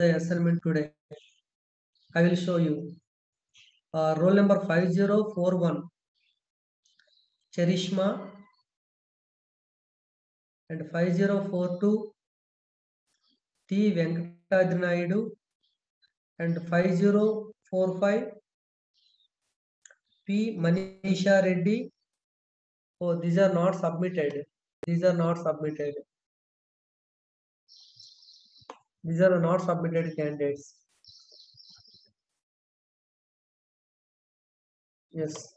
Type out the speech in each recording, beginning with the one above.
the assignment today. I will show you. Roll number 5041, Charishma, and 5042, T. Venkatadri, and 5045, P. Manisha Reddy. Oh, these are not submitted. These are not submitted. These are not submitted candidates. Yes.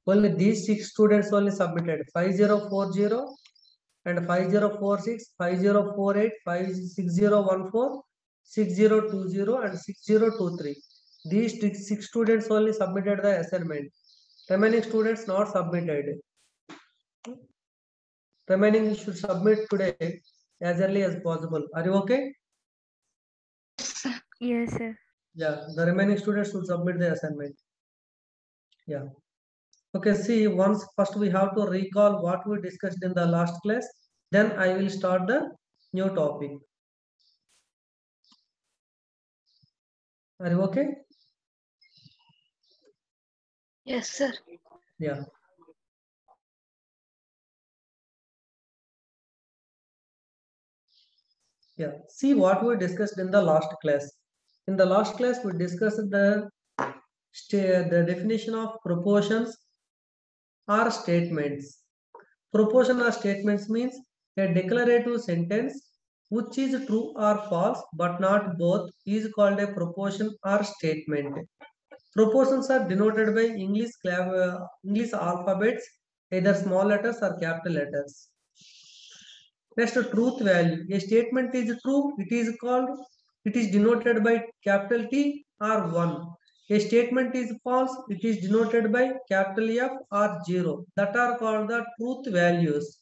Only these 6 students only submitted. 5040 and 5046, 5048, 56014, 6020 and 6023. These 6 students only submitted the assignment. Remaining students not submitted. Remaining should submit today as early as possible. Are you okay? Yes, sir. Yeah, the remaining students should submit the assignment. Yeah. Okay, see, once first we have to recall what we discussed in the last class. Then I will start the new topic. Are you okay? Yes, sir. Yeah. Yeah. See what we discussed in the last class. In the last class, we discussed the definition of proportions or statements. Proportion or statements means a declarative sentence which is true or false but not both is called a proportion or statement. Proportions are denoted by English alphabets, either small letters or capital letters. Next, truth value. A statement is true, it is denoted by capital T or 1. A statement is false, it is denoted by capital F or 0. That are called the truth values.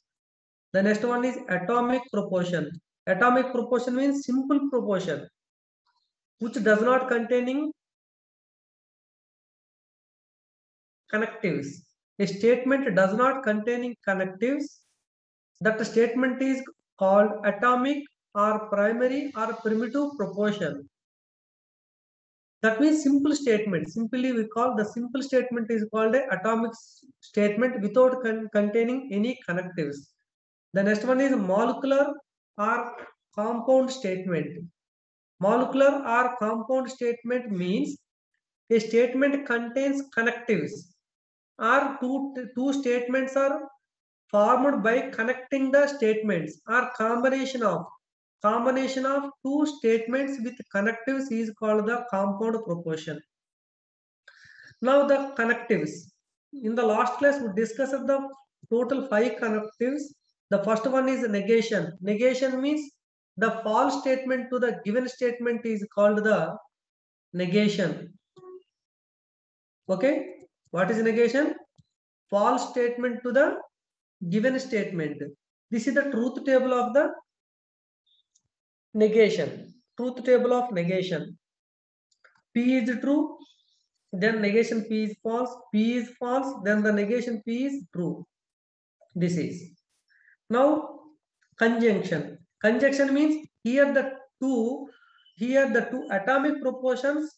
The next one is atomic proportion. Atomic proportion means simple proportion, which does not containing connectives. A statement does not containing connectives. That statement is called atomic or primary or primitive proportion. That means simple statement. Simply we call the simple statement is called a atomic statement without containing any connectives. The next one is molecular or compound statement. Molecular or compound statement means a statement contains connectives, or two statements are formed by connecting the statements, or combination of two statements with connectives is called the compound proportion. Now the connectives. In the last class we discussed the total 5 connectives. The first one is negation. Negation means the false statement to the given statement is called the negation. Okay, what is negation? False statement to the given statement. This is the truth table of the negation. Truth table of negation. P is true, then negation P is false. P is false, then the negation P is true. This is. Now conjunction. Conjunction means here the two atomic proportions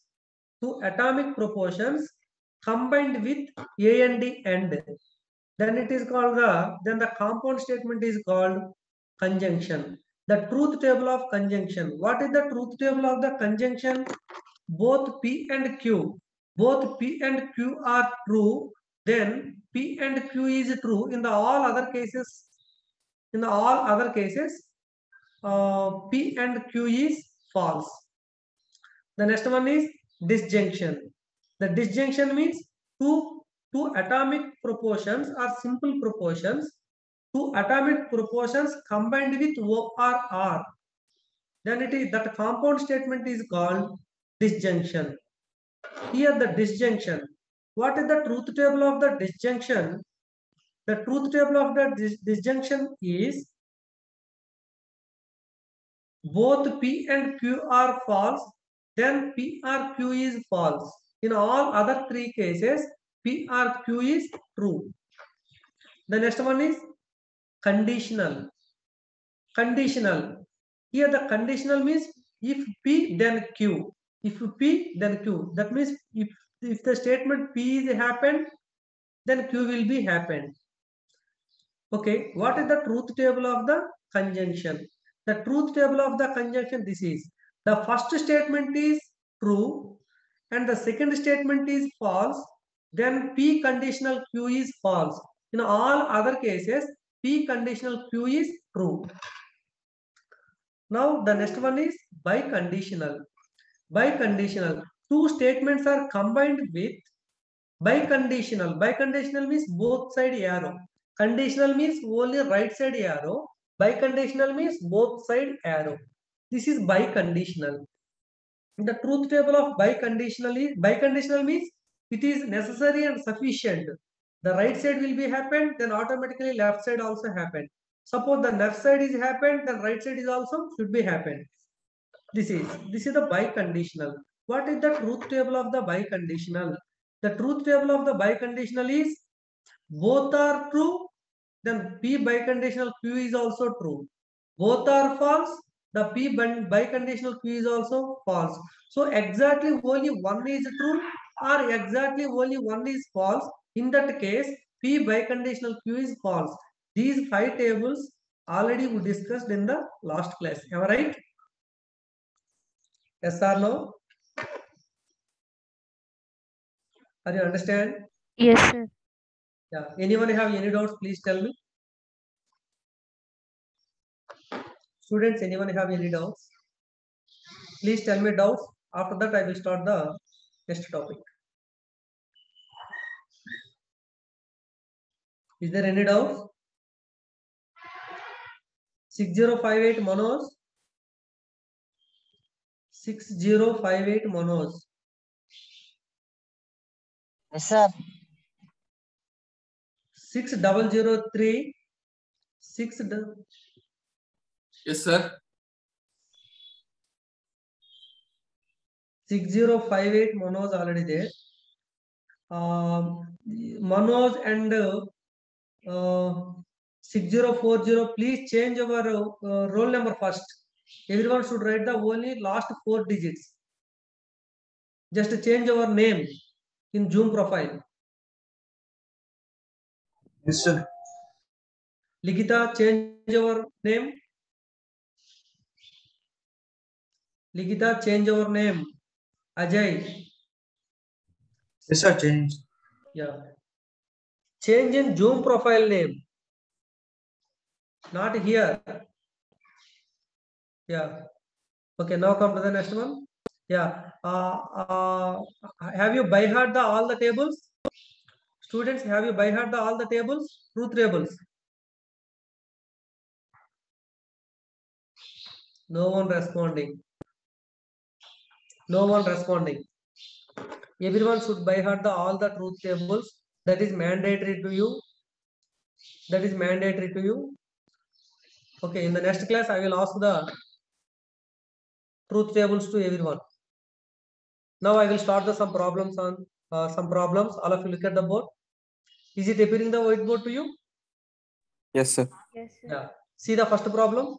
combined with A and D end. Then it is called the compound statement is called conjunction. The truth table of conjunction. What is the truth table of the conjunction? Both P and Q are true. Then P and Q is true. In the all other cases, P and Q is false. The next one is disjunction. The disjunction means two atomic proportions are simple proportions. Two atomic proportions combined with O or R. Then it is that compound statement is called disjunction. Here the disjunction. What is the truth table of the disjunction? The truth table of the disjunction is both P and Q are false, then P or Q is false. In all other 3 cases, P or Q is true. The next one is conditional. Conditional. Here the conditional means if P then Q. If P then Q. That means if the statement P is happened, then Q will be happened. Okay, what is the truth table of the conjunction? The truth table of the conjunction, this is the first statement is true and the second statement is false, then P conditional Q is false. In all other cases, P conditional Q is true. Now the next one is biconditional. Biconditional. Two statements are combined with biconditional. Biconditional means both side arrow. Conditional means only right side arrow. Biconditional means both side arrow. This is biconditional. The truth table of biconditional means it is necessary and sufficient. The right side will be happened, then automatically left side also happened. Suppose the left side is happened, then right side is also should be happened. This is the biconditional. What is the truth table of the biconditional? The truth table of the biconditional is both are true, then P biconditional Q is also true. Both are false, the P biconditional Q is also false. So exactly only one is true or exactly only one is false. In that case, P biconditional Q is false. These 5 tables already we discussed in the last class. Am I right? Yes or no? Are you understand? Yes, sir. Yeah. Anyone have any doubts? Please tell me. Students, anyone have any doubts? Please tell me doubts. After that, I will start the next topic. Is there any doubts? 6058 Manoj. 6058 Manoj. Yes, sir. 6003. Yes, sir. 6058 Manoj already there. Manoj and 6040, please change our roll number first. Everyone should write the only last 4 digits. Just change our name in Zoom profile. Yes, sir. Ligita, change your name. Ligita, change your name. Ajay. Yes, sir. Change. Yeah. Change in Zoom profile name. Not here. Yeah. Okay, now come to the next one. Yeah. Have you by heart all the tables? Students, have you by heart all the tables? Truth tables. No one responding. No one responding. Everyone should by heart all the truth tables. That is mandatory to you. That is mandatory to you. Okay, in the next class, I will ask the truth tables to everyone. Now I will start some problems on some problems. All of you look at the board. Is it appearing the whiteboard to you? Yes, sir. Yes, sir. Yeah. See the first problem.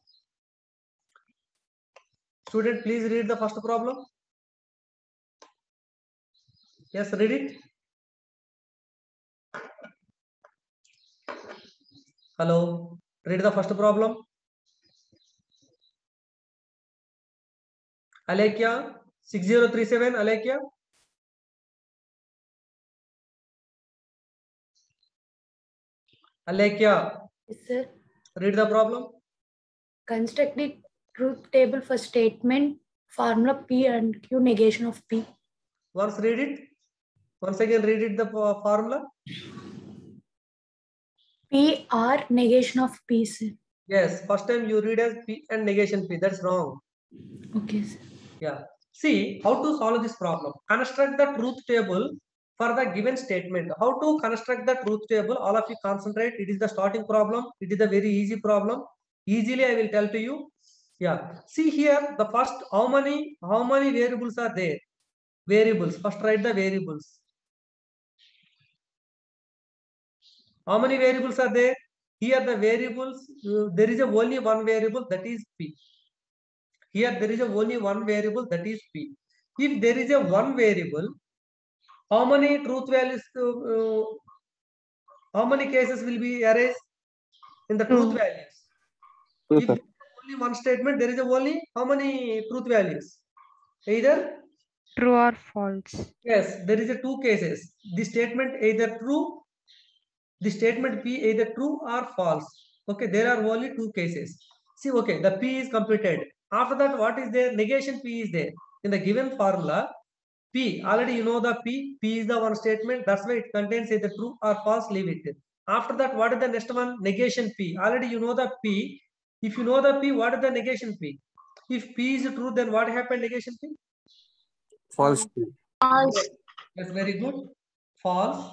Student, please read the first problem. Yes, read it. Hello. Read the first problem. Alekia, 6037, Alekia. Alekia, Yes, sir. read the problem. Construct the truth table for statement formula P and Q negation of P. Once read it. Once again read it the formula. P R negation of P, sir. Yes, first time you read as P and negation P. That's wrong. Okay, sir. Yeah. See how to solve this problem. Construct the truth table for the given statement. How to construct the truth table? All of you concentrate. It is the starting problem. It is a very easy problem. Easily I will tell to you. Yeah. See here the first how many variables are there? Variables. First write the variables. How many variables are there? Here the variables, there is only one variable, that is P. Here there is only one variable, that is P. If there is a one variable, how many truth values, how many cases will be erased in the truth True. values? True, If sir. only one statement, there is only how many truth values? Either, True or false. yes, there is a two cases. The statement either true, the statement P either true or false. Okay, there are only two cases. See, okay, the P is completed. After that, what is there? Negation P is there. In the given formula, P, already you know the P. P is the one statement. That's why it contains either true or false. Leave it. After that, what is the next one? Negation P. Already you know the P. If you know the P, what is the negation P? If P is true, then what happened? Negation P? False. Yes, that's very good. False.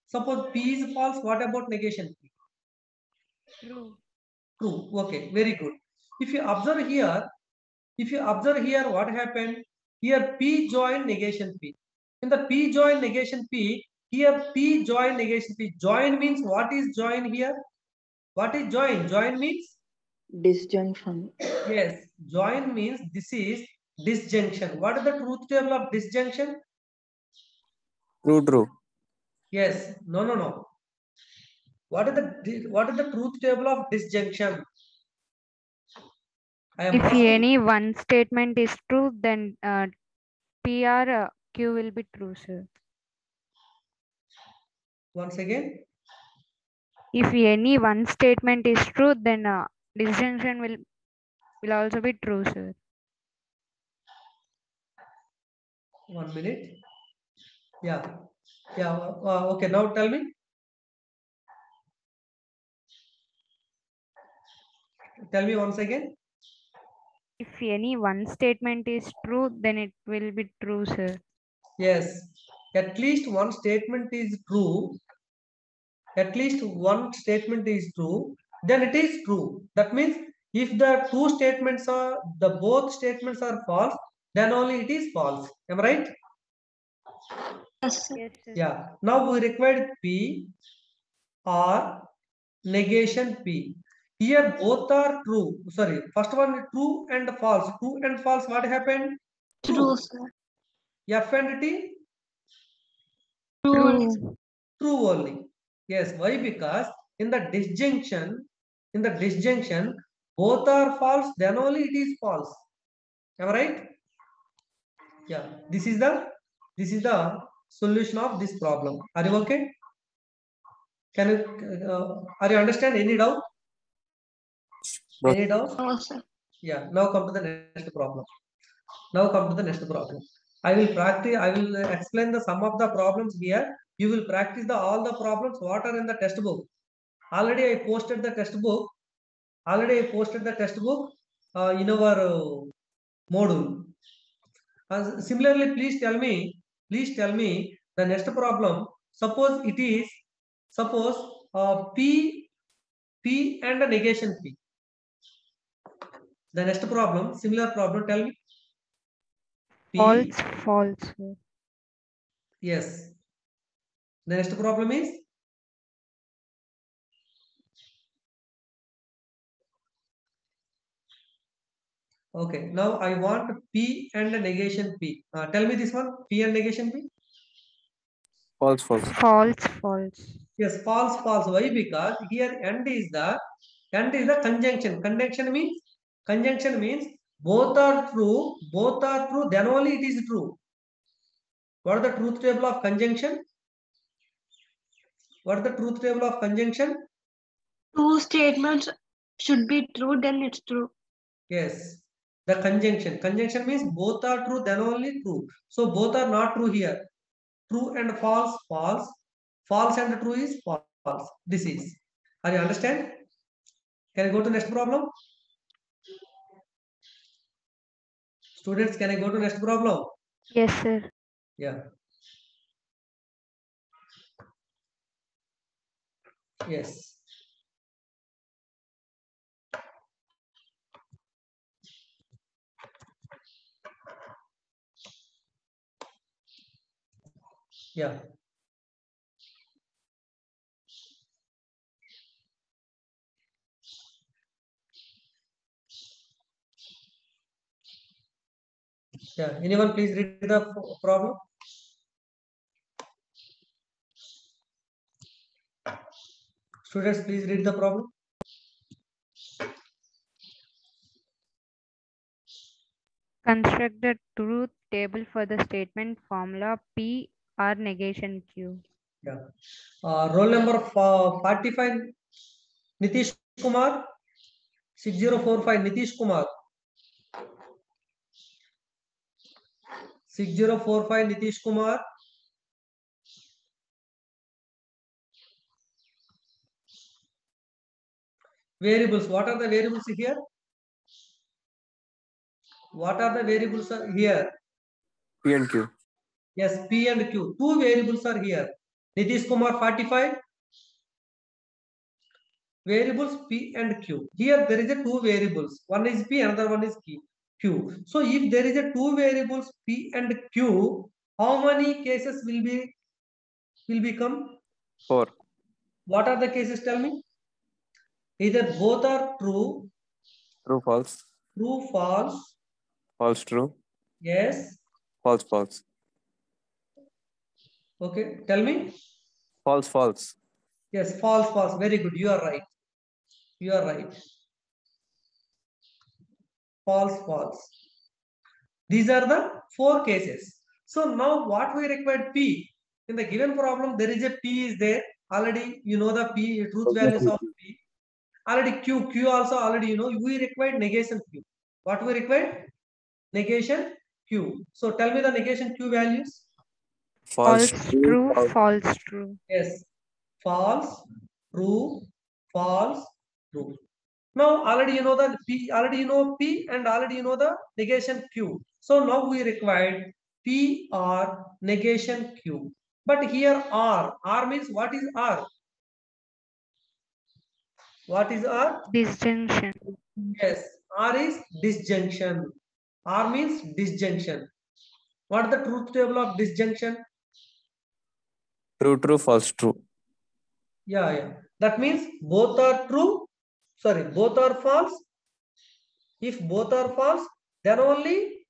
Suppose P is false. What about negation P? True. True. Okay, very good. If you observe here, what happened? Here P join negation P. In the P join negation P, here P join negation P. Join means what is join here? What is join? Join means, Disjunction. yes, join means this is disjunction. What is the truth table of disjunction? True, true. Yes, no. What is the truth table of disjunction? I am If asking. any one statement is true, then P or Q will be true, sir. Once again. If any one statement is true, then disjunction will also be true, sir. 1 minute. Yeah. Okay, now tell me. Tell me once again. If any one statement is true, then it will be true, sir. Yes, at least one statement is true. At least one statement is true, then it is true. That means if the both statements are false, then only it is false. Am I right? Yes, sir. Yes, sir. Yeah. Now we required P or negation P. Here both are true. Sorry, first one true and false. True and false. What happened? True, sir. F and T? True. True only. Yes. Why? Because in the disjunction, both are false. Then only it is false. Am I right? Yeah. This is the solution of this problem. Are you okay? Can you are you understand? Any doubt? No. Any doubt? No, sir. Yeah. Now come to the next problem. I will practice. I will explain the some of the problems here. You will practice all the problems what are in the test book. Already I posted the test book. In our module. Similarly, please tell me the next problem. Suppose P and a negation P. The next problem, similar problem, tell me. P, False, sir. yes. The next problem is okay. Now I want P and a negation P. Tell me this one, P and negation P. False, false. False. Yes, false. Why? Because here end is the conjunction. Conjunction means both are true. Then only it is true. What is the truth table of conjunction? Two statements should be true, then it's true. Yes, the conjunction. Conjunction means both are true, then only true. So both are not true here. True and false, false. False and true is false. This is. Are you understand? Can I go to next problem? Students, can I go to next problem? Yes, sir. Yeah. Yes. Yeah. Yeah. Anyone please read the problem? Students, please read the problem. Construct the truth table for the statement formula P or negation Q. Yeah. Roll number 45, Nitish Kumar. 6045, Nitish Kumar. 6045, Nitish Kumar. Variables. What are the variables here? What are the variables here? P and Q. Yes, P and Q. Two variables are here. Nitish Kumar 45. Variables P and Q. Here there is a two variables. One is P, another one is Q. So if there is a two variables P and Q, how many cases will become? 4. What are the cases? Tell me. Either both are true, True, false. true, false. False, true. Yes. False, false. Okay. Tell me. False, false. Yes, false, false. Very good. You are right. You are right. False, false. These are the four cases. So now what we required P. In the given problem, there is a P is there. Already you know the P, truth values of P. Already Q also already you know. We required negation Q. What we required? Negation Q. So tell me the negation Q values. False, False, true, false. false, true. Yes. False, true, false, true. Now already you know the P, already you know P and already you know the negation Q. So now we required P or negation Q. But here R means what is R? What is R? Disjunction. Yes, R is disjunction. R means disjunction. What is the truth table of disjunction? True, true, false, true. Yeah. That means both are true. Sorry, both are false. If both are false, then only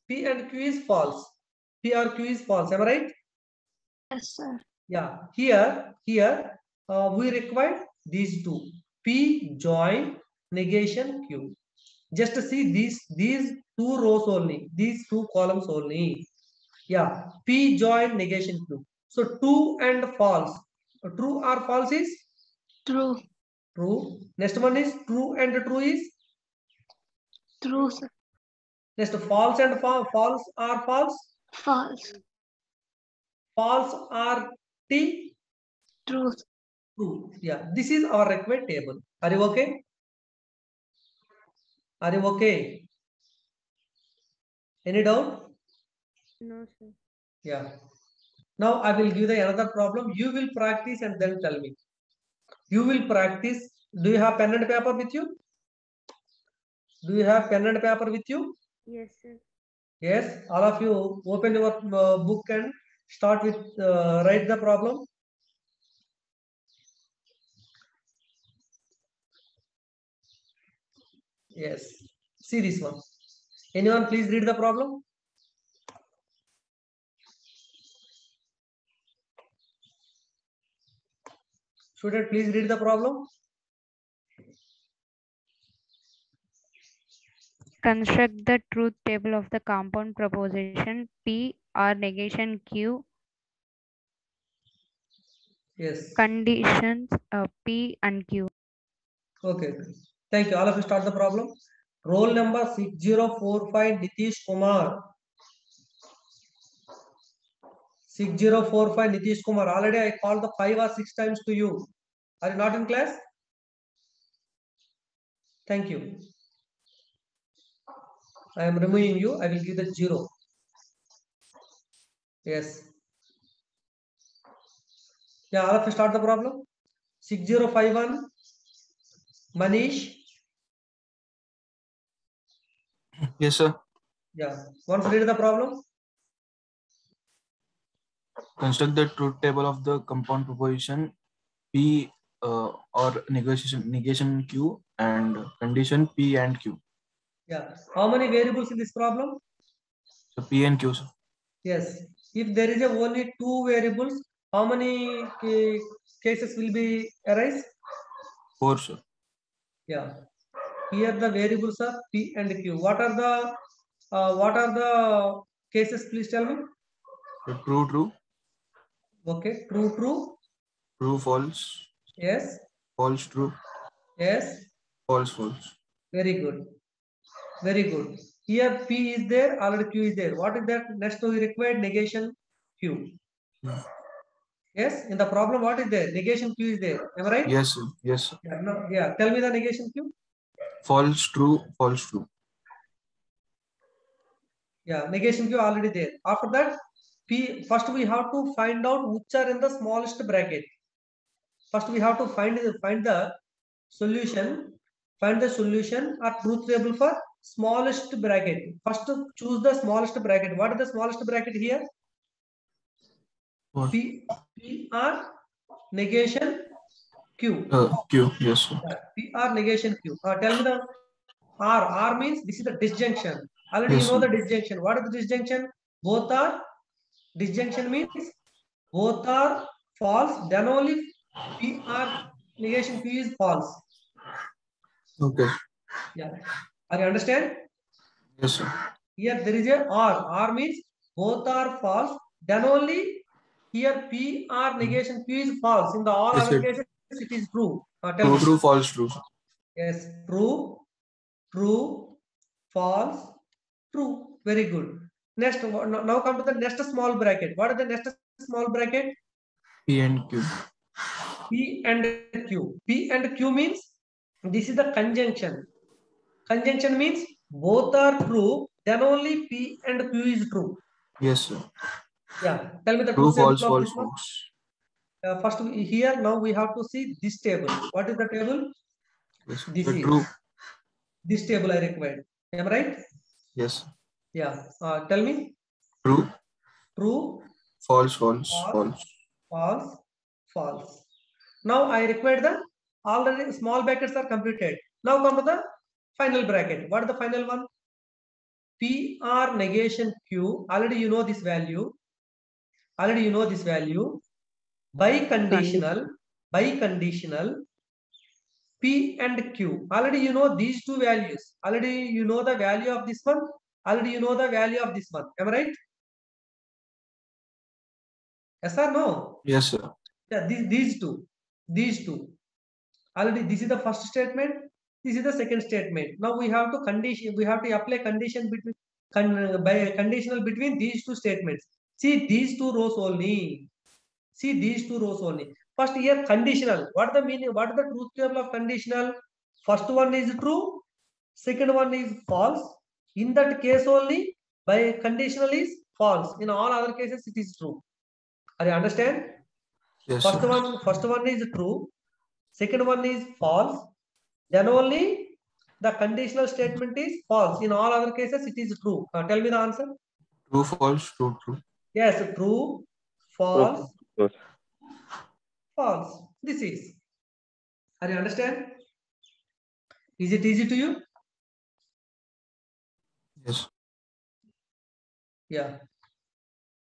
P and Q is false. P or Q is false. Am I right? Yes, sir. Yeah. Here we require these two. P join negation Q. Just see these two rows only. These two columns only. Yeah. P join negation Q. So true and false. True or false is True. true. Next one is true and true is True, sir. next false and false are false. False. False are T. True. True. Yeah. This is our required table. Are you okay? Are you okay? Any doubt? No, sir. Yeah. Now I will give the another problem. You will practice and then tell me. You will practice. Do you have pen and paper with you? Do you have pen and paper with you? Yes, sir. Yes. All of you open your book and start with write the problem. Yes. See this one. Anyone please read the problem? Student, please read the problem. Construct the truth table of the compound proposition P or negation Q. Yes. Conditions P and Q. Okay. Thank you. All of you start the problem. Roll number 6045 Nitish Kumar. 6045 Nitish Kumar. Already I called the 5 or 6 times to you. Are you not in class? Thank you. I am removing you. I will give the 0. Yes. Yeah, all of you start the problem. 6051 Manish. Yes, sir. Yeah. Once read the problem. Construct the truth table of the compound proposition P or negation Q and condition P and Q. Yeah. How many variables in this problem? So P and Q, sir. Yes. If there is a only two variables, how many cases will be arise? 4, sir. Yeah. Here the variables are P and Q. What are the cases? Please tell me. So true, true, Okay. True, true. true, false, Yes. false, true, Yes. false, false. Very good. Very good. Here P is there, already Q is there. What is that? Next we required negation Q. Hmm. Yes. In the problem, what is there? Negation Q is there. Am I right? Yes, sir. Yes, sir. Yeah. No, yeah. Tell me the negation Q. False, true, false, true. Yeah. Negation Q already there. After that, P. First we have to find out which are in the smallest bracket. First we have to find the solution. Find the solution or truth table for smallest bracket. First choose the smallest bracket. What is the smallest bracket here? What? P R negation Q. Q. Yes, sir. Yeah, P R negation Q. Tell me the R. R means this is the disjunction. Already Yes, you know sir. the disjunction. What is the disjunction? Both are disjunction means both are false. Then only P R negation Q is false. Okay. Yeah. Are you understand? Yes, sir. Here there is a R. R means both are false. Then only here P R negation Q is false. In the all Yes, other sir. cases it is true. Tell True, me. true, false, true, sir. Yes, true, true, false, true. Very good. Next, now come to the next small bracket. What is the next small bracket? P and Q. P and Q. P and Q means this is the conjunction. Conjunction means both are true. Then only P and Q is true. Yes, sir. Yeah. Tell me the True, truth table false, of false, this one. false. First, here now we have to see this table. What is the table? Yes, This sir. is True. this table I required. Am I right? Yes, sir. Yeah. Tell me. True, True, false, false, false, false. false, false. Now I require the already small brackets are completed. Now come to the final bracket. What is the final one? PR negation Q. Already you know this value. Already you know this value. By conditional. By conditional. P and Q. Already you know these two values. Already you know the value of this one. Already you know the value of this one. Am I right? Yes or no? Yes, sir. Yeah, these two. Already this is the first statement. This is the second statement. Now we have to condition. We have to apply condition between by conditional between these two statements. See these two rows only. See these two rows only. First here conditional. What is the meaning? What is the truth table of conditional? First one is true. Second one is false. In that case only by conditional is false. In all other cases it is true. Are you understand? Yes, First sir. one is true. Second one is false. Then only the conditional statement is false. In all other cases, it is true. Tell me the answer. True, false, true, true. Yes, true, false, True. false. This is. Are you understand? Is it easy to you? Yes. Yeah.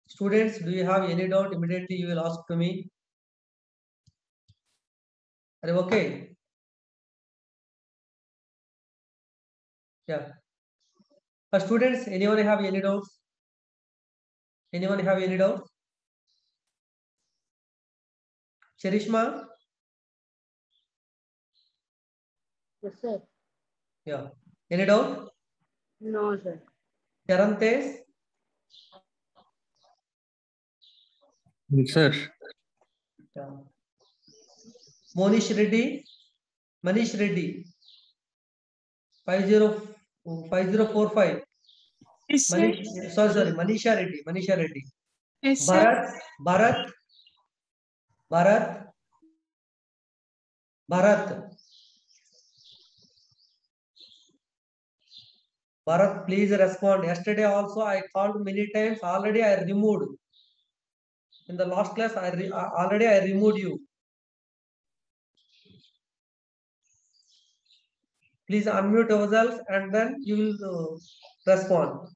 Students, do you have any doubt? Immediately you will ask to me. Are you okay? Yeah. Students, anyone have any doubts? Anyone have any doubts? Charishma? Yes, sir. Yeah. Any doubt? No, sir. Charantes? Yes, sir. Yeah. Monish Reddy? Manish Reddy? 5045. Yes, sir. Manish, sorry, Manisha Reddy. Manisha Reddy. Yes, sir. Bharat, Bharat, please respond. Yesterday also I called many times. Already I removed. In the last class, already I removed you. Please unmute yourself and then you will respond.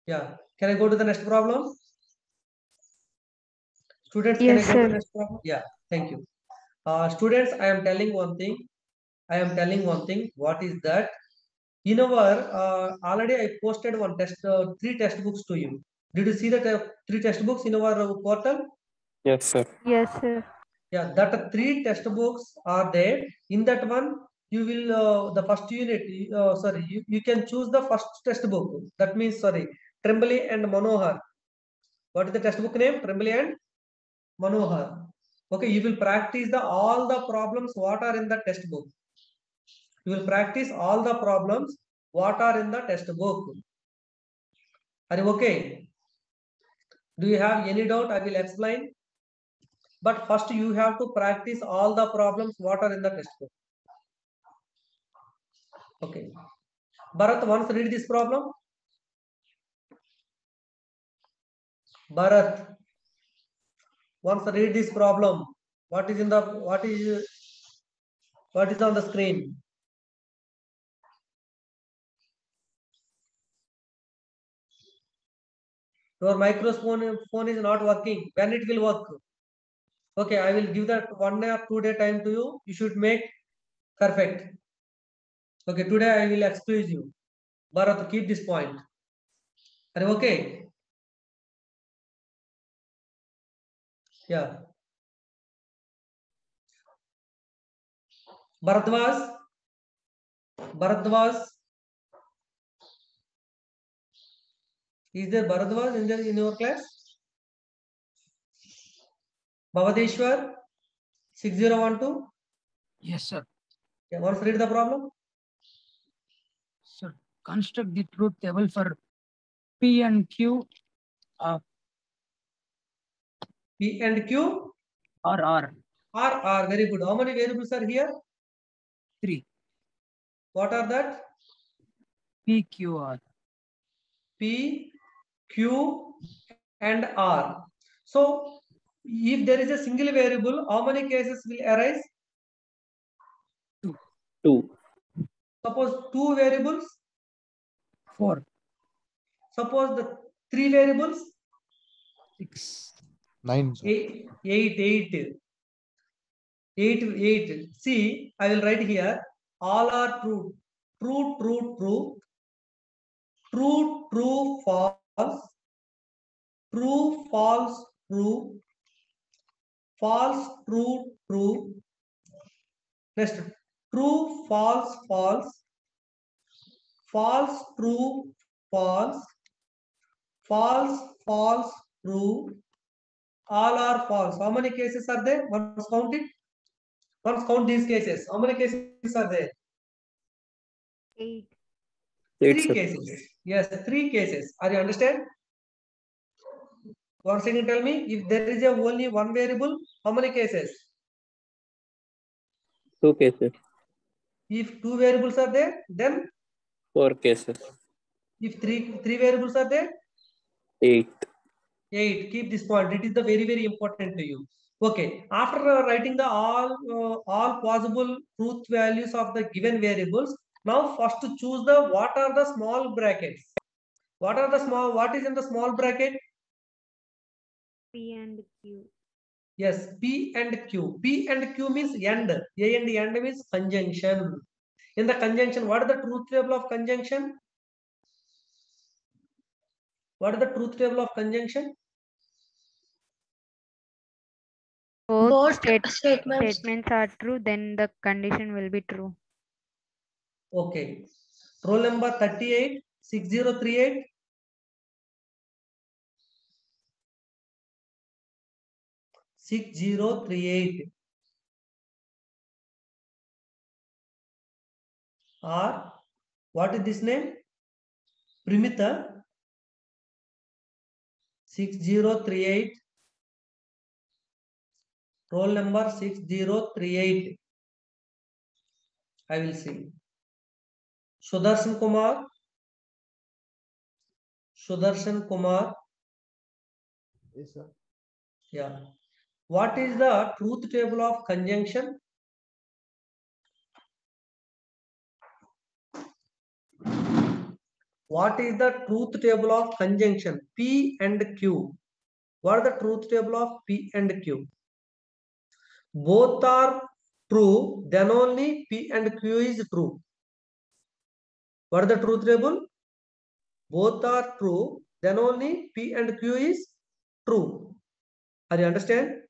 Yeah. Can I go to the next problem? Students, Yes, can I go to the sir. next problem? Yeah. Thank you. Students, I am telling one thing. What is that? In our already I posted one test, 3 textbooks to you. Did you see that 3 textbooks in our portal? Yes, sir. Yes, sir. Yeah, that 3 textbooks are there. In that one, you will the first unit. Sorry, you can choose the first textbook. That means sorry, Tremblay and Manohar. What is the textbook name? Tremblay and Manohar. Okay, you will practice all the problems what are in the textbook. You will practice all the problems what are in the textbook. Are you okay? Do you have any doubt? I will explain. But first you have to practice all the problems what are in the textbook. Okay. Bharat, once read this problem. Bharat, once read this problem. What is on the screen? Your microphone phone is not working. When it will work? Okay, I will give that 1 or 2 day time to you. You should make perfect. Okay, today I will excuse you. Bharat, keep this point. Are you okay? Yeah. Bharadwaj. Is there Bharadwaj in your class? Bhavadeshwar 6012. Yes, sir. Yeah, once read the problem. Sir, construct the truth table for P and Q P and Q or R. R. Very good. How many variables are here? 3. What are that? P, Q, R. P, Q, and R. So, if there is a single variable, how many cases will arise? 2. Suppose 2 variables. 4. Suppose the 3 variables. 6. 9. 8. See, I will write here. All are true. True, false. True, false, true. False, true. Next, true, false, false. False, true, false. False, true. All are false. How many cases are there? Once count it. Once count these cases. How many cases are there? 8. 3 sir. cases. Yes, 3 cases. Are you understand? Once again tell me, if there is only one variable, how many cases? 2 cases. If 2 variables are there, then 4 cases. if three variables are there, 8. 8. Keep this point. It is the very important to you. Okay. After writing the all possible truth values of the given variables, now first to choose the what are the small brackets. What is in the small bracket? P and Q. Yes, P and Q. P and Q means end. A and end means conjunction. In the conjunction, what is the truth table of conjunction? What is the truth table of conjunction? Both Statements statements. are true, then the condition will be true. Okay. Roll number 38, 6038. Or what is this name? Primitha 6038. Roll number 6038. I will see. Sudarshan Kumar. Yes, sir. Yeah. What is the truth table of conjunction? What is the truth table of conjunction P and Q? What is the truth table of P and Q? Both are true, then only P and Q is true. What is the truth table? Both are true, then only P and Q is true. Are you understand?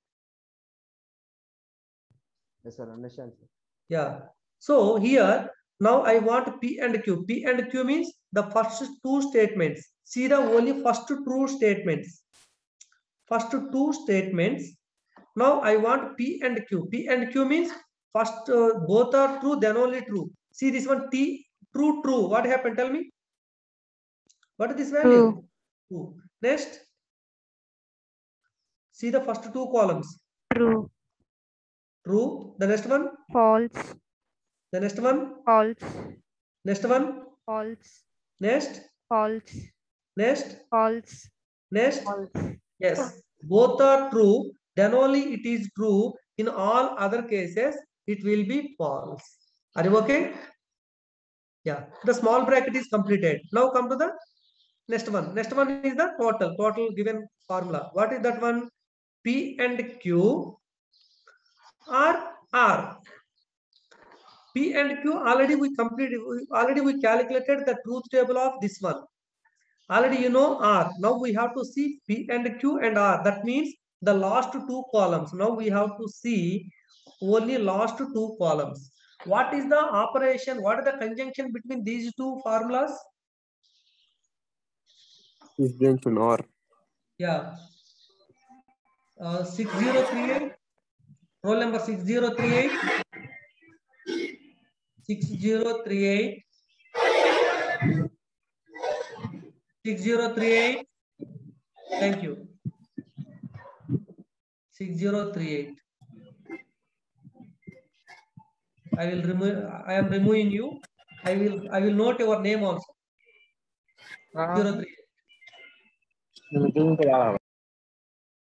Yes, sir. Understand, sir. Yeah. So here, now I want P and Q. P and Q means the first two statements. See the only first true statements. First two statements. Now I want P and Q. P and Q means first both are true, then only true. See this one T, true, true. What happened? Tell me. What is this value? True. True. Next. See the first two columns. True. True. The next one. False. The next one. False. Next one. False. Next. False. Next. False. Next. False. Yes. Both are true. Then only it is true. In all other cases, it will be false. Are you okay? Yeah. The small bracket is completed. Now come to the next one. Next one is the total. Total given formula. What is that one? P and Q are R. P and Q already we completed. Already we calculated the truth table of this one. Already you know R. Now we have to see P and Q and R. That means the last two columns. Now we have to see only last two columns. What is the operation? What is the conjunction between these two formulas? Disjunction or. Yeah. 6038. Roll number 6038. 6038. 6038. Thank you. 6038. I will remove. I am removing you. I will note your name also. 038.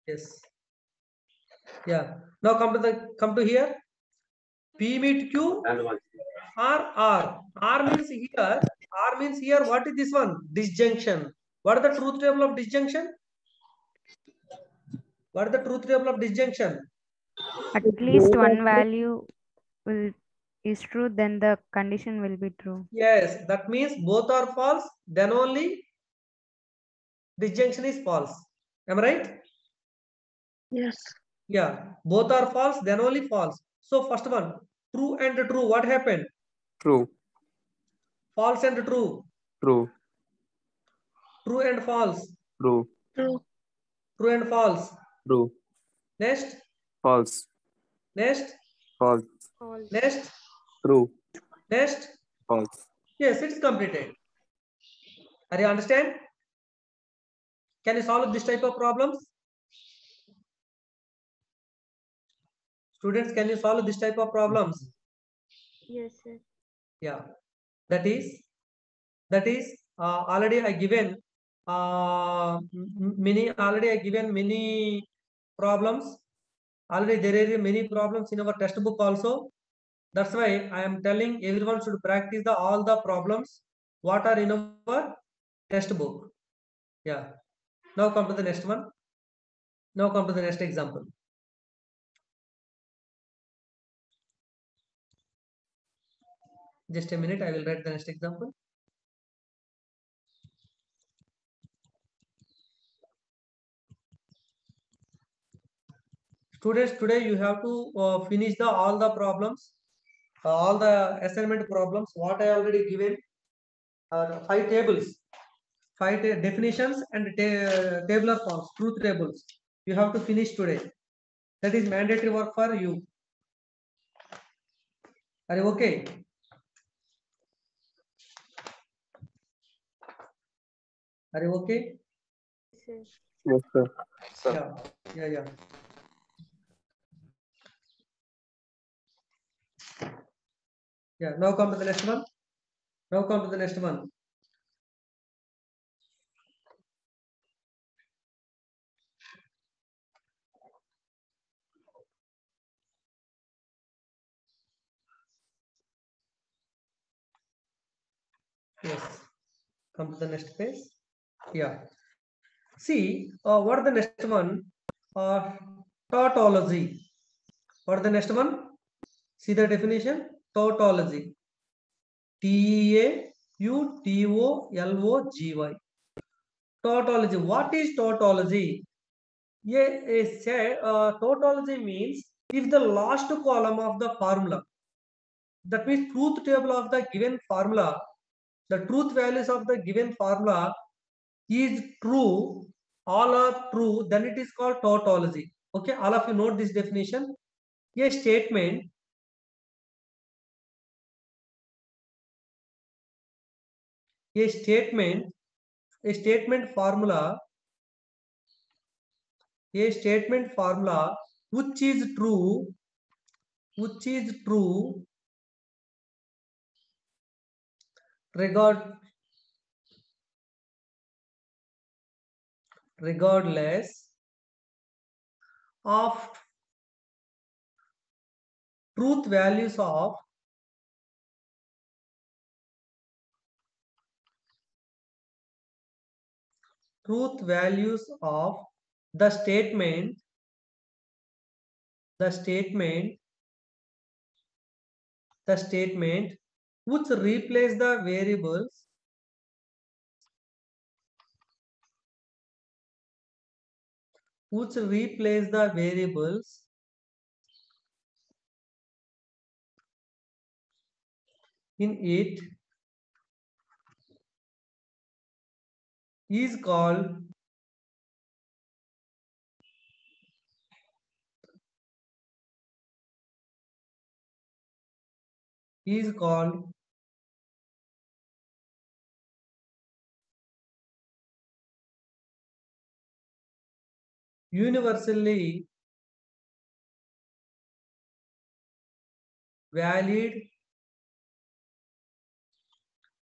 Yes. Yeah. Now come to here. P meet Q. R. R means here. R means here. What is this one? Disjunction. What is the truth table of disjunction? What is the truth table of disjunction? At least one value is true, then the condition will be true. Yes, that means both are false. Then only disjunction is false. Am I right? Yes. Yeah, both are false. Then only false. So first one, true and true. What happened? True. False and true. True. True and false. True. True. True and false. True. Next. False. Next. False. False. Next. True. Next. False. Yes, it's completed. Are you understand? Can you solve this type of problems? Students, can you solve this type of problems? Yes, sir. Yeah, that is already I given many problems. Already there are many problems in our textbook also. That's why I am telling everyone should practice all the problems what are in our textbook. Yeah. Now come to the next one. Now come to the next example. Just a minute, I will write the next example. Students, today you have to finish all the problems, all the assignment problems. What I already given are 5 tables, 5 definitions and tabular forms, truth tables. You have to finish today. That is mandatory work for you. Are you okay? Are you okay? Yes, sir. Yeah. Yeah. Now come to the next one. Now come to the next one. Yes. Come to the next page. Yeah. See, what are the next one? Tautology. What are the next one? See the definition. Tautology. Tautology. Tautology. What is tautology? Tautology means if the last column of the formula, that means truth table of the given formula, the truth values of the given formula is true, all are true, then it is called tautology. Okay, all of you note this definition. A statement formula which is true regardless of truth values of the statement which replace the variables in it is called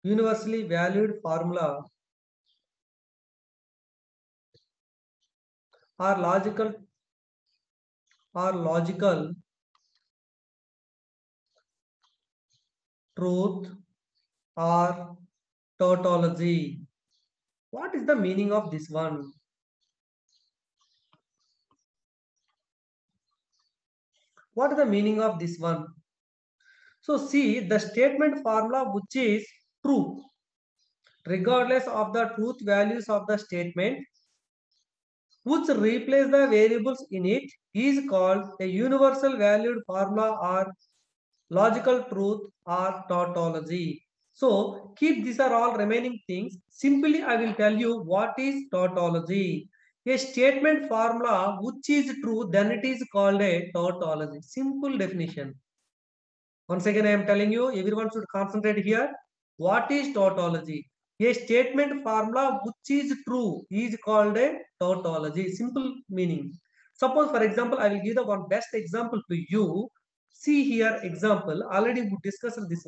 universally valid formula or logical truth or tautology. What is the meaning of this one? What is the meaning of this one? So see, the statement formula which is true regardless of the truth values of the statement which replace the variables in it is called a universal valued formula or logical truth or tautology. So keep these are all remaining things. Simply I will tell you what is tautology. A statement formula which is true, then it is called a tautology. Simple definition. Once again, I am telling you, everyone should concentrate here. What is tautology? A statement formula which is true is called a tautology. Simple meaning. Suppose, for example, I will give the one best example to you. See here, example. Already we discussed this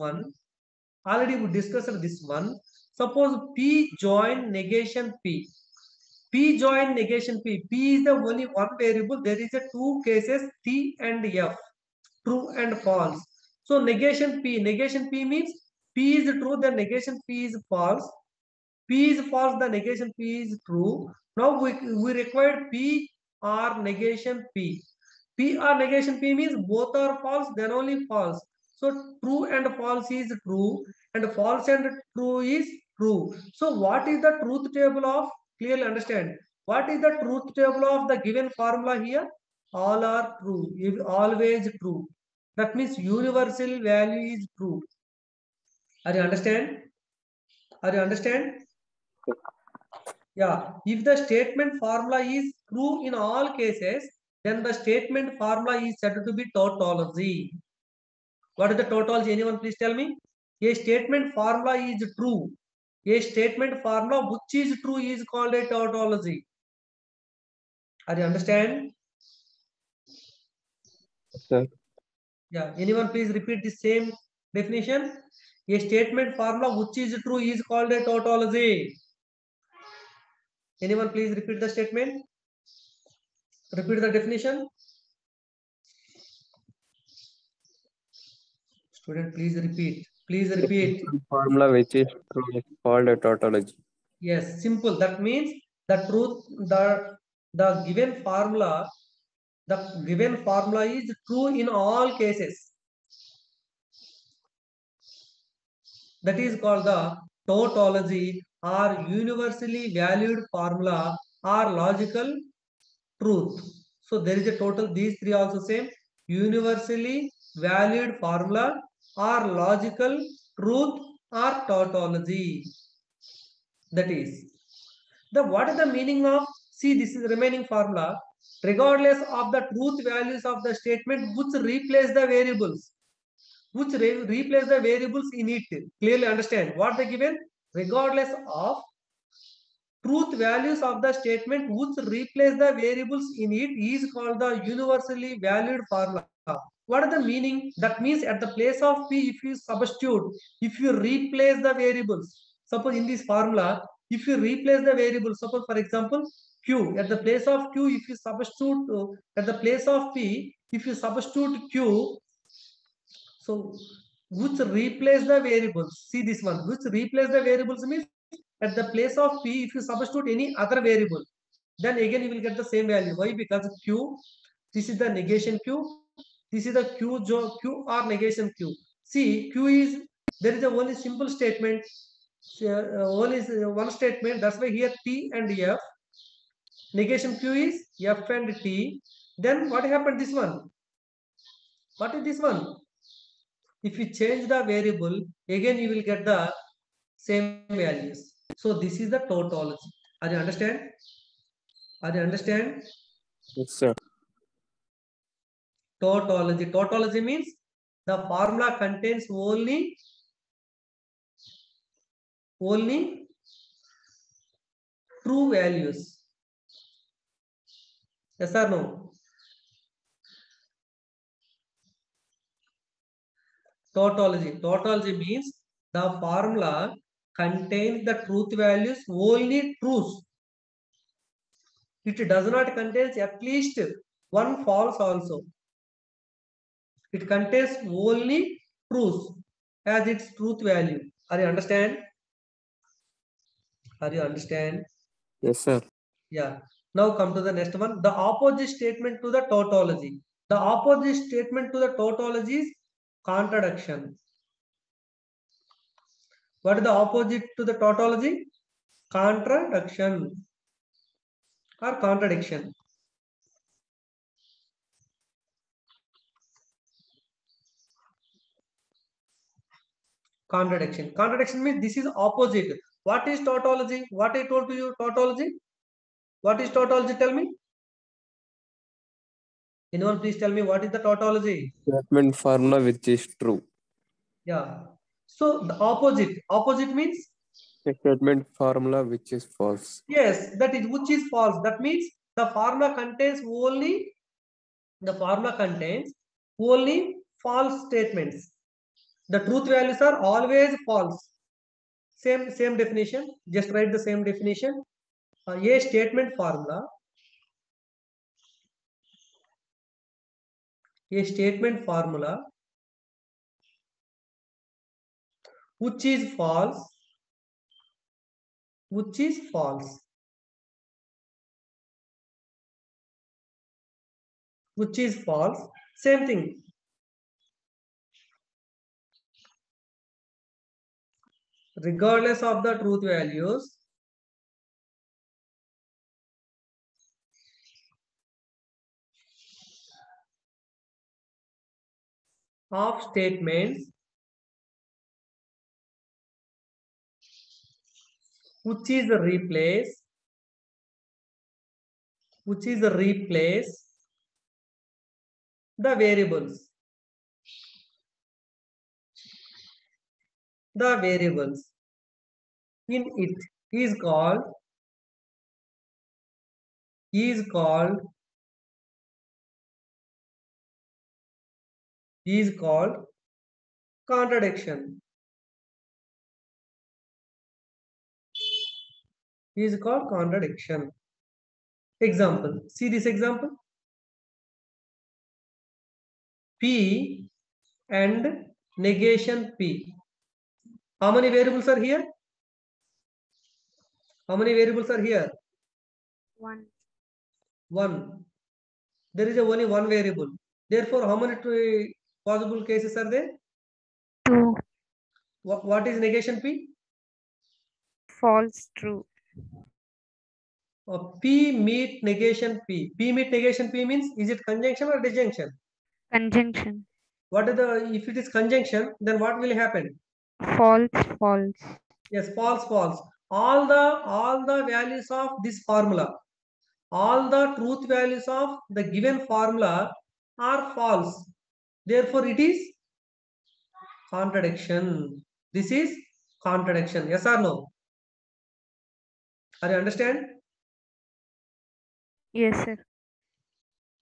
one. Suppose P join negation P. P join negation P. P is the only one variable. There is a two cases T and F. True and false. So negation P means P is true, the negation P is false. P is false, the negation P is true. Now we require P or negation P. P or negation P means both are false, then only false. So true and false is true, and false and true is true. So what is the truth table of? Clearly understand. What is the truth table of the given formula here? All are true, always true. That means universal value is true. Are you understand? Yeah. If the statement formula is true in all cases, then the statement formula is said to be tautology. What is the tautology? Anyone please tell me? A statement formula is true. A statement formula which is true is called a tautology. Are you understand? Sir. Yeah. Anyone please repeat the same definition? A statement formula which is true is called a tautology. Anyone please repeat the statement? Repeat the definition. Student, please repeat. Please repeat. Formula which is true is called a tautology. Yes, simple. That means the truth, the given formula is true in all cases. That is called the tautology or universally valued formula or logical truth. So there is a total, these three also same, universally valued formula or logical truth or tautology. That is what is the meaning of, see, this is the remaining formula, regardless of the truth values of the statement which replace the variables, replace the variables in it. Clearly understand what they given, regardless of truth values of the statement which replace the variables in it is called the universally valued formula. What is the meaning? That means at the place of P, if you substitute, if you replace the variables, suppose in this formula, if you replace the variables, suppose for example, Q, at the place of Q, if you substitute, at the place of P, if you substitute Q, so which replace the variables, see this one, which replace the variables means at the place of P, if you substitute any other variable, then again you will get the same value. Why? Because Q, this is the negation Q, this is the Q or negation Q. See, Q is, there is a only simple statement, only one statement, that's why here T and F, negation Q is F and T. Then what happened this one? What is this one? If you change the variable, again you will get the same values. So this is the tautology. Are you understand? Are you understand? Yes, sir. Tautology. Tautology means the formula contains only true values. Yes or no? Tautology. Tautology means the formula contains the truth values, only truths. It does not contain at least one false also. It contains only truths as its truth value. Are you understand? Are you understand? Yes, sir. Yeah. Now come to the next one. The opposite statement to the tautology. The opposite statement to the tautology is contradiction. What is the opposite to the tautology? Contradiction or contradiction. Contradiction. Contradiction means this is opposite. What is tautology? What I told to you, tautology? What is tautology? Tell me. Anyone please tell me what is the tautology? Statement formula which is true. Yeah. So the opposite. Opposite means? A statement formula which is false. Yes, that is which is false. That means the formula contains only false statements. The truth values are always false. Same definition. Just write the same definition. A statement formula. A statement formula which is false. Which is false. Which is false. Same thing. Regardless of the truth values, of statements which is replace the variables. The variables in it is called contradiction. Is called contradiction. Example. See this example. P and negation P. How many variables are here? How many variables are here? 1. 1. There is only one variable. Therefore, how many possible cases are there? 2. What is negation P? False, true. P meet negation P. P meet negation P means, is it conjunction or disjunction? Conjunction. What is if it is conjunction, then what will happen? False, false. Yes, false, false. All the values of this formula, all the truth values of the given formula are false. Therefore, it is contradiction. This is contradiction. Yes or no? Are you understand? Yes, sir.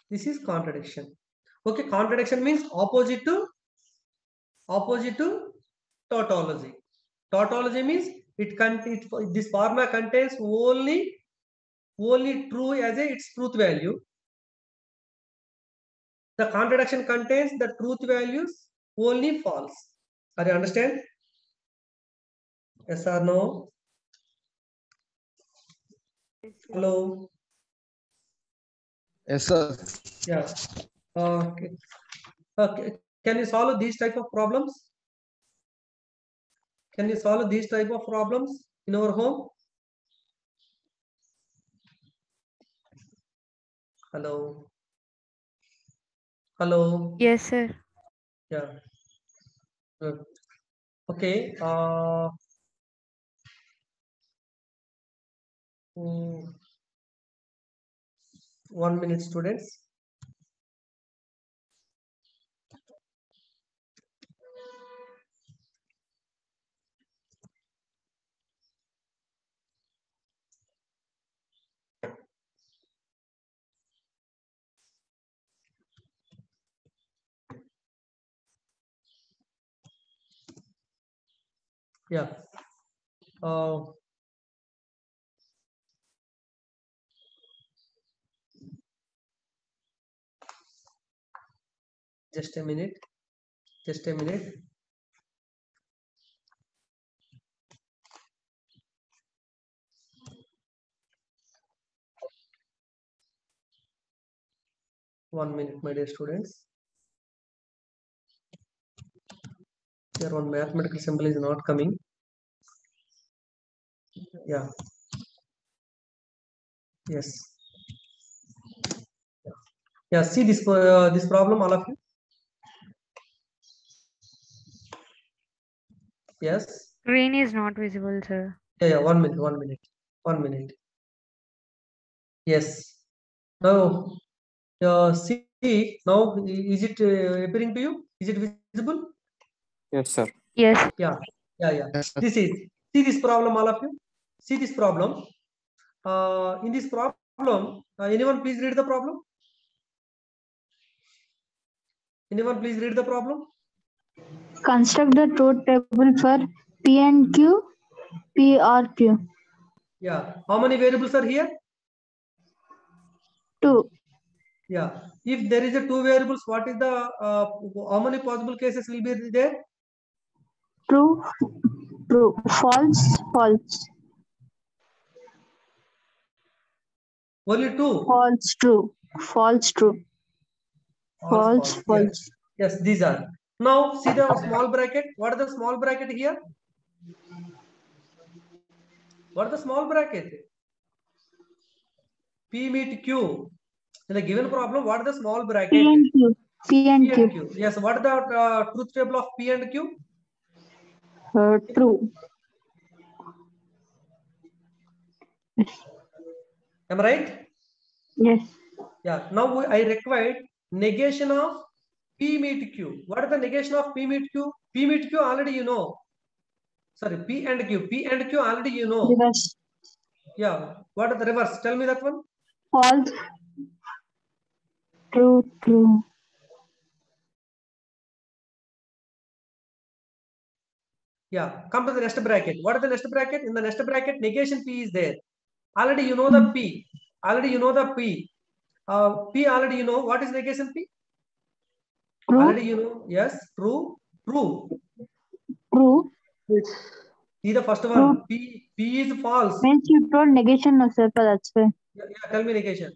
This is contradiction. Okay, contradiction means opposite to tautology. Tautology means this formula contains only true as its truth value. The contradiction contains the truth values only false. Are you understand? Yes or no? Hello. Yes, sir. Yeah. Okay. Okay. Can you solve these type of problems? Can you solve these type of problems in our home? Hello. Hello. Yes, sir. Yeah. Good. Okay. 1 minute, students. Yeah. Just a minute. Just a minute. One minute, my dear students. Here one mathematical symbol is not coming. Yeah. Yes. Yeah. See this this problem, all of you. Yes. Screen is not visible, sir. Yeah. 1 minute. 1 minute. 1 minute. Yes. Now, see now, is it appearing to you? Is it visible? Yes, sir. Yes. Yeah. Yeah. Yeah. Yes, sir. This is, see this problem, all of you. See this problem. In this problem, anyone please read the problem? Anyone please read the problem? Construct the truth table for P and Q, P or Q. Yeah. How many variables are here? 2. Yeah. If there is a 2 variables, what is the how many possible cases will be there? True, true. False, false. Only 2. False, true. False, true. False, Yes. false. Yes, these are. Now see the small bracket. What is the small bracket here? What is the small bracket? P meet Q. In the given problem, what is the small bracket? P and Q. P and P and Q. Q. Yes. What is the truth table of P and Q? True. Am I right? Yes. Yeah. Now I required negation of P meet Q. What is the negation of P meet Q? P meet Q already you know. Sorry, P and Q. P and Q already you know. Reverse. Yeah. What is the reverse? Tell me that one. False. True, true. Yeah. Come to the next bracket. What is the next bracket? In the next bracket, negation P is there. Already you know the P. Already you know the P. P already you know. What is negation P? True. Already you know. Yes. True. True. True. See the first one. P is false. Means you told negation, no, sir, so that's why. Yeah, tell me negation.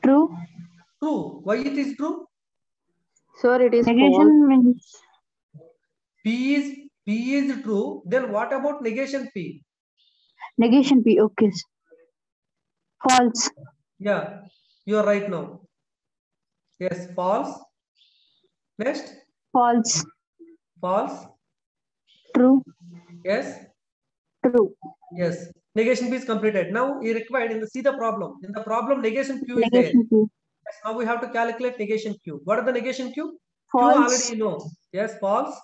True. True. Why it is true? Sir, it is false. Negation means P is true. Then what about negation P? negation P. Okay. False. Yeah, you are right now. Yes, false. Next, False. false. True. Yes, True. yes. Negation P is completed. Now you required in the see the problem. In the problem, negation Q is there. Negation Q. Yes, now we have to calculate negation Q. What are the negation Q? Q False. already you know. Yes, false.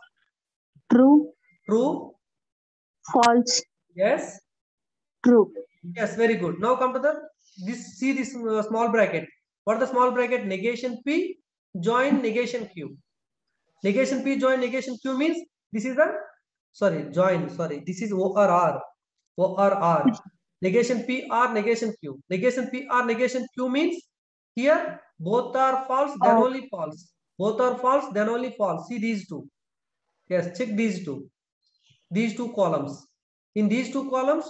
True. True. False. Yes. True. Yes, very good. Now come to the see this small bracket. What is the small bracket? Negation P join negation Q. Negation P join negation Q means this is the join. This is O or R. O or R. Negation P or negation Q. Negation P or negation Q means here both are false, then only false. Both are false, then only false. See these two. Yes, check these two. These two columns. In these two columns,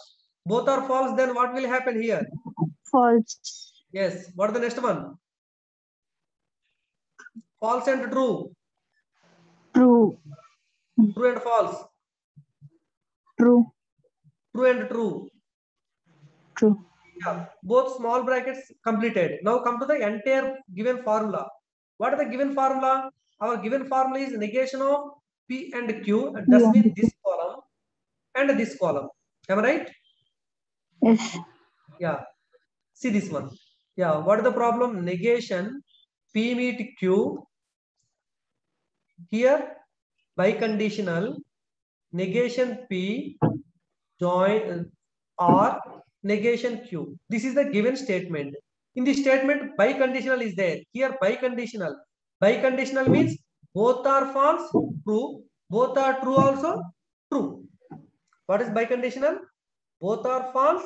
both are false, then what will happen here? False. Yes. What is the next one? False and true. True. True and false. True. True and true. True. Yeah. Both small brackets completed. Now come to the entire given formula. What is the given formula? Our given formula is negation of P and Q. And that means this column and this column. Am I right? Yes. Yeah. See this one. Yeah. What is the problem? Negation P meet Q. Here biconditional negation P join or negation Q. This is the given statement. In this statement, biconditional is there. Here biconditional. Biconditional means both are false, true. Both are true also, true. What is biconditional? Both are false,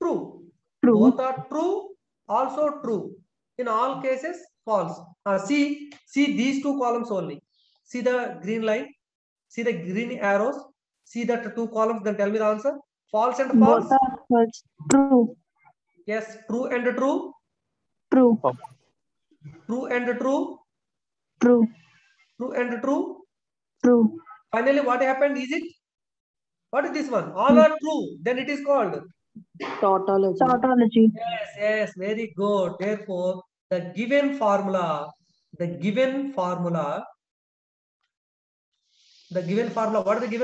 true. Both are true, also true. In all cases, false. See these two columns only. See the green line. See the green arrows. See the two columns. Then tell me the answer. False and false. Both are false. True. Yes, true and true. True. True and true. True. True and true. True. Finally, what happened? Is it? What is this one? All are true. Then it is called Tautology. Tautology. Yes, very good. Therefore, the given formula, what is the given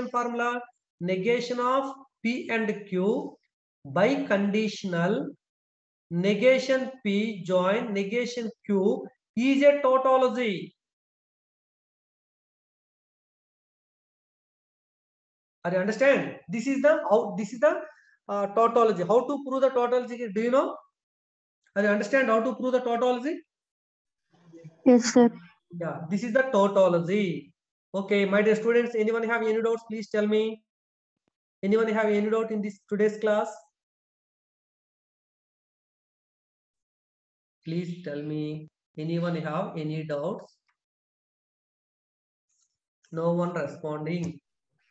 formula? Negation of P and Q by conditional negation P join negation Q is a tautology. Are you understand? This is the tautology. How to prove the tautology? Do you know? Are you understand how to prove the tautology? Yes, sir. Yeah, this is the tautology. Okay, my dear students, anyone have any doubts? Please tell me. Anyone have any doubt in this today's class? Please tell me. Anyone have any doubts? No one responding.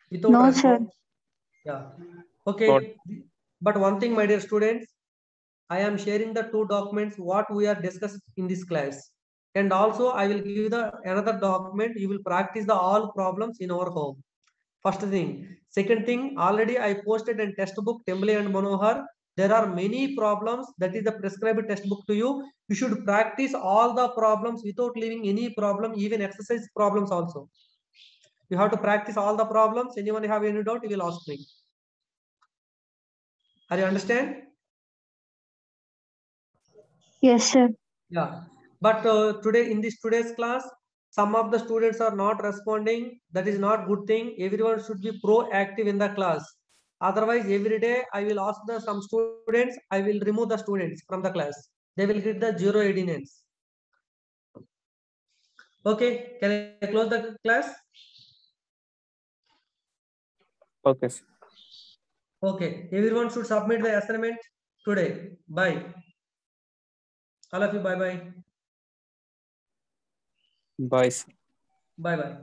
Without No, response. sir. Yeah. Okay. But one thing, my dear students, I am sharing the two documents what we are discussing in this class. And also I will give you the another document. You will practice the all problems in our home. First thing. Second thing, already I posted a textbook, Temble and Manohar. There are many problems. That is the prescribed textbook to you. You should practice all the problems without leaving any problem, even exercise problems also. You have to practice all the problems. Anyone have any doubt, you will ask me. Are you understand? Yes, sir. Yeah. But today in today's class, some of the students are not responding. That is not good thing. Everyone should be proactive in the class. Otherwise, every day I will ask some students, I will remove the students from the class. They will get the zero attendance. Okay, can I close the class? Okay, sir. Okay, everyone should submit the assignment today. Bye. All of you, bye-bye. Bye, sir. Bye-bye.